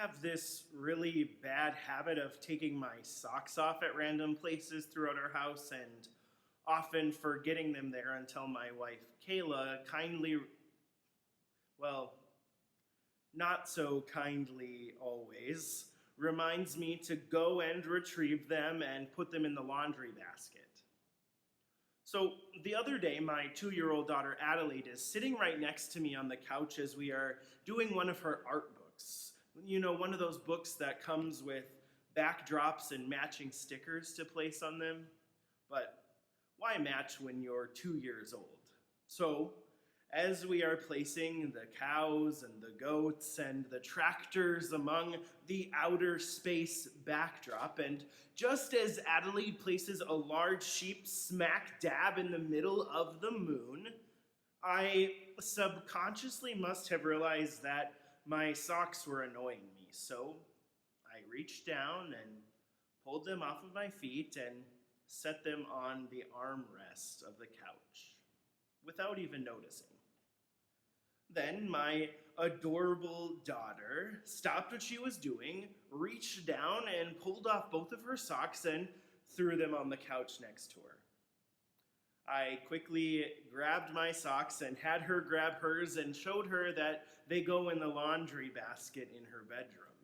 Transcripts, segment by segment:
have this really bad habit of taking my socks off at random places throughout our house and often forgetting them there until my wife Kayla kindly, well, not so kindly always, reminds me to go and retrieve them and put them in the laundry basket. So the other day, my 2-year-old daughter Adelaide is sitting right next to me on the couch as we are doing one of her art books. You know, one of those books that comes with backdrops and matching stickers to place on them. But why match when you're 2 years old? So, as we are placing the cows and the goats and the tractors among the outer space backdrop, and just as Adelaide places a large sheep smack dab in the middle of the moon, I subconsciously must have realized that my socks were annoying me. So I reached down and pulled them off of my feet and set them on the armrest of the couch without even noticing. Then my adorable daughter stopped what she was doing, reached down and pulled off both of her socks and threw them on the couch next to her. I quickly grabbed my socks and had her grab hers and showed her that they go in the laundry basket in her bedroom.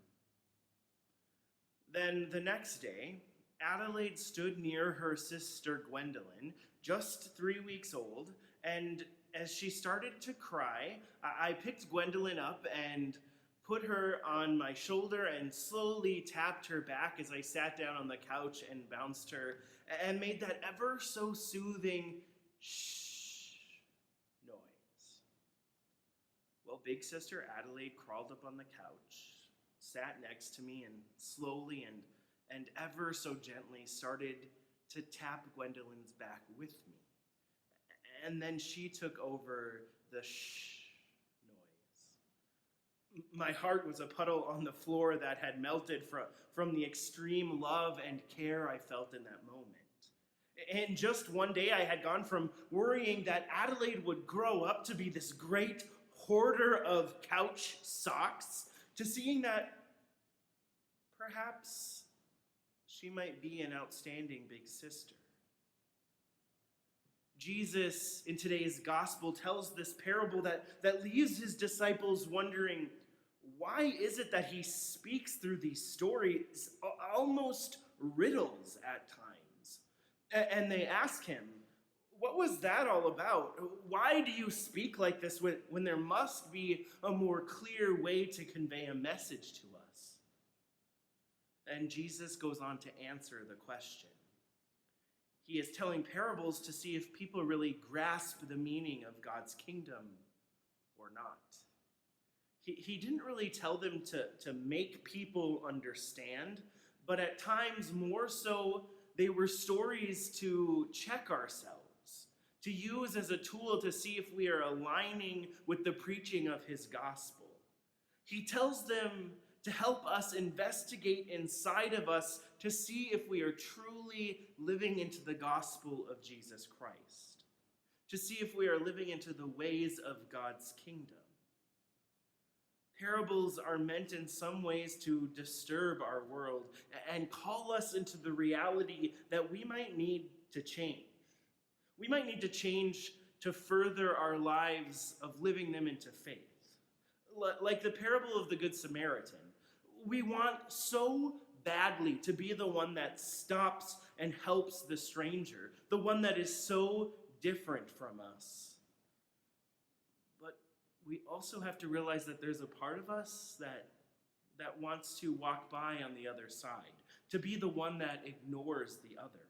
Then the next day, Adelaide stood near her sister Gwendolyn, just 3 weeks old, and as she started to cry, I picked Gwendolyn up and put her on my shoulder and slowly tapped her back as I sat down on the couch and bounced her and made that ever so soothing shh noise. Well, big sister Adelaide crawled up on the couch, sat next to me, and slowly and ever so gently started to tap Gwendolyn's back with me. And then she took over the shh noise. My heart was a puddle on the floor that had melted from the extreme love and care I felt in that moment. And just one day I had gone from worrying that Adelaide would grow up to be this great hoarder of couch socks to seeing that perhaps she might be an outstanding big sister. Jesus, in today's gospel, tells this parable that leaves his disciples wondering, why is it that he speaks through these stories, almost riddles at times? And they ask him, what was that all about? Why do you speak like this when there must be a more clear way to convey a message to us? And Jesus goes on to answer the question. He is telling parables to see if people really grasp the meaning of God's kingdom or not. He didn't really tell them to make people understand, but at times more so, they were stories to check ourselves, to use as a tool to see if we are aligning with the preaching of his gospel. He tells them to help us investigate inside of us to see if we are truly living into the gospel of Jesus Christ, to see if we are living into the ways of God's kingdom. Parables are meant in some ways to disturb our world and call us into the reality that we might need to change. We might need to change to further our lives of living them into faith. Like the parable of the Good Samaritan, we want so badly to be the one that stops and helps the stranger, the one that is so different from us. But we also have to realize that there's a part of us that wants to walk by on the other side, to be the one that ignores the other.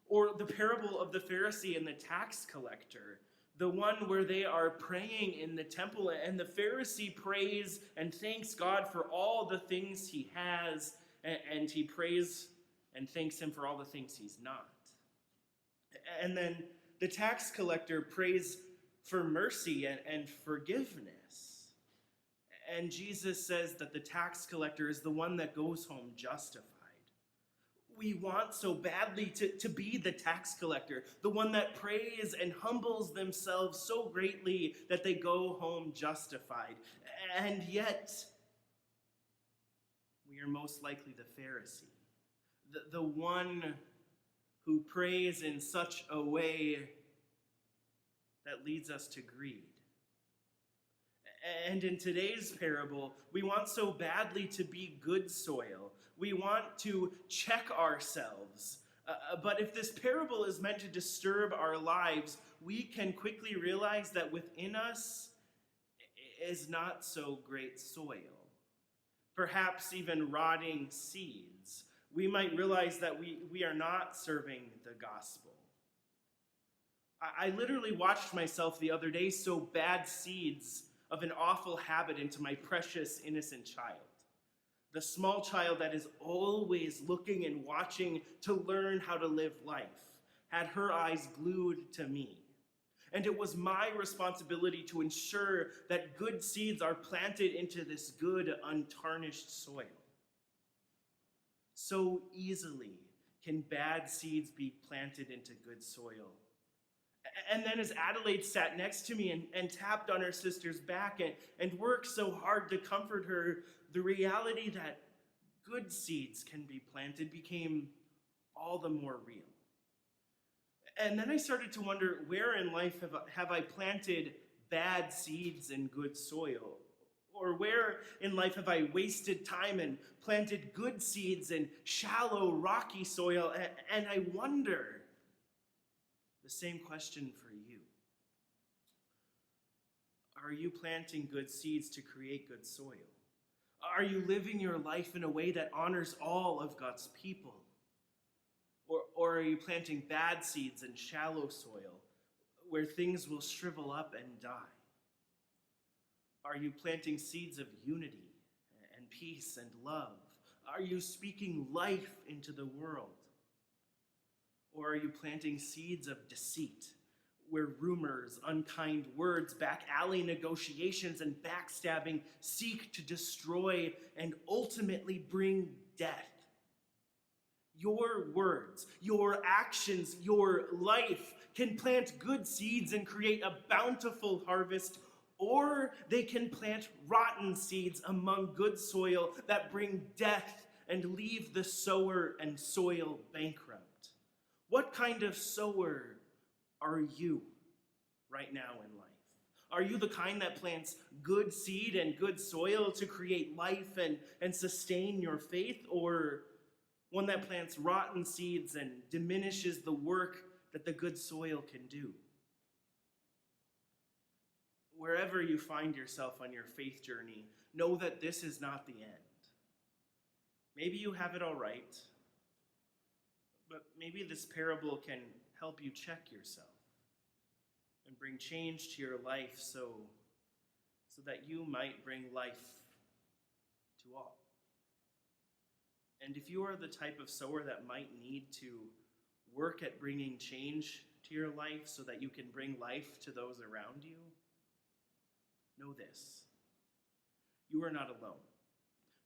Or the parable of the Pharisee and the tax collector, the one where they are praying in the temple and the Pharisee prays and thanks God for all the things he has, and he prays and thanks him for all the things he's not. And then the tax collector prays for mercy and forgiveness. And Jesus says that the tax collector is the one that goes home justified. We want so badly to be the tax collector, the one that prays and humbles themselves so greatly that they go home justified. And yet, we are most likely the Pharisee, the one who prays in such a way that leads us to greed. And in today's parable, we want so badly to be good soil. We want to check ourselves. But if this parable is meant to disturb our lives, we can quickly realize that within us is not so great soil. Perhaps even rotting seeds. We might realize that we are not serving the gospel. I literally watched myself the other day sow bad seeds of an awful habit into my precious, innocent child. The small child that is always looking and watching to learn how to live life had her eyes glued to me. And it was my responsibility to ensure that good seeds are planted into this good, untarnished soil. So easily can bad seeds be planted into good soil. And then as Adelaide sat next to me and tapped on her sister's back and worked so hard to comfort her, the reality that good seeds can be planted became all the more real. And then I started to wonder, where in life have I planted bad seeds in good soil? Or where in life have I wasted time and planted good seeds in shallow, rocky soil? And I wonder the same question for you. Are you planting good seeds to create good soil? Are you living your life in a way that honors all of God's people? Or are you planting bad seeds in shallow soil where things will shrivel up and die? Are you planting seeds of unity and peace and love? Are you speaking life into the world? Or are you planting seeds of deceit, where rumors, unkind words, back alley negotiations, and backstabbing seek to destroy and ultimately bring death? Your words, your actions, your life can plant good seeds and create a bountiful harvest, or they can plant rotten seeds among good soil that bring death and leave the sower and soil bankrupt. What kind of sower are you right now in life? Are you the kind that plants good seed and good soil to create life and sustain your faith, or one that plants rotten seeds and diminishes the work that the good soil can do? Wherever you find yourself on your faith journey, know that this is not the end. Maybe you have it all right, but maybe this parable can help you check yourself and bring change to your life so that you might bring life to all. And if you are the type of sower that might need to work at bringing change to your life so that you can bring life to those around you, know this: you are not alone.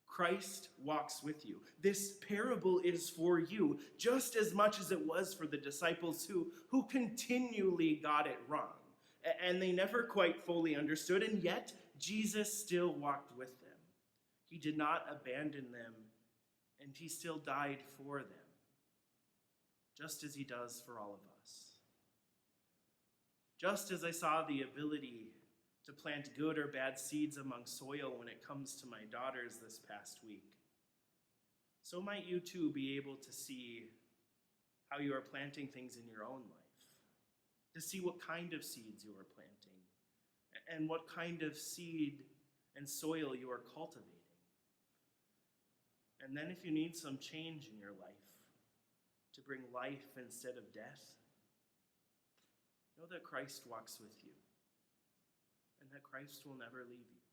Christ walks with you. This parable is for you just as much as it was for the disciples who continually got it wrong. And they never quite fully understood, and yet Jesus still walked with them. He did not abandon them, and he still died for them, just as he does for all of us. Just as I saw the ability to plant good or bad seeds among soil when it comes to my daughters this past week, so might you too be able to see how you are planting things in your own life, to see what kind of seeds you are planting, and what kind of seed and soil you are cultivating. And then if you need some change in your life to bring life instead of death, know that Christ walks with you, and that Christ will never leave you.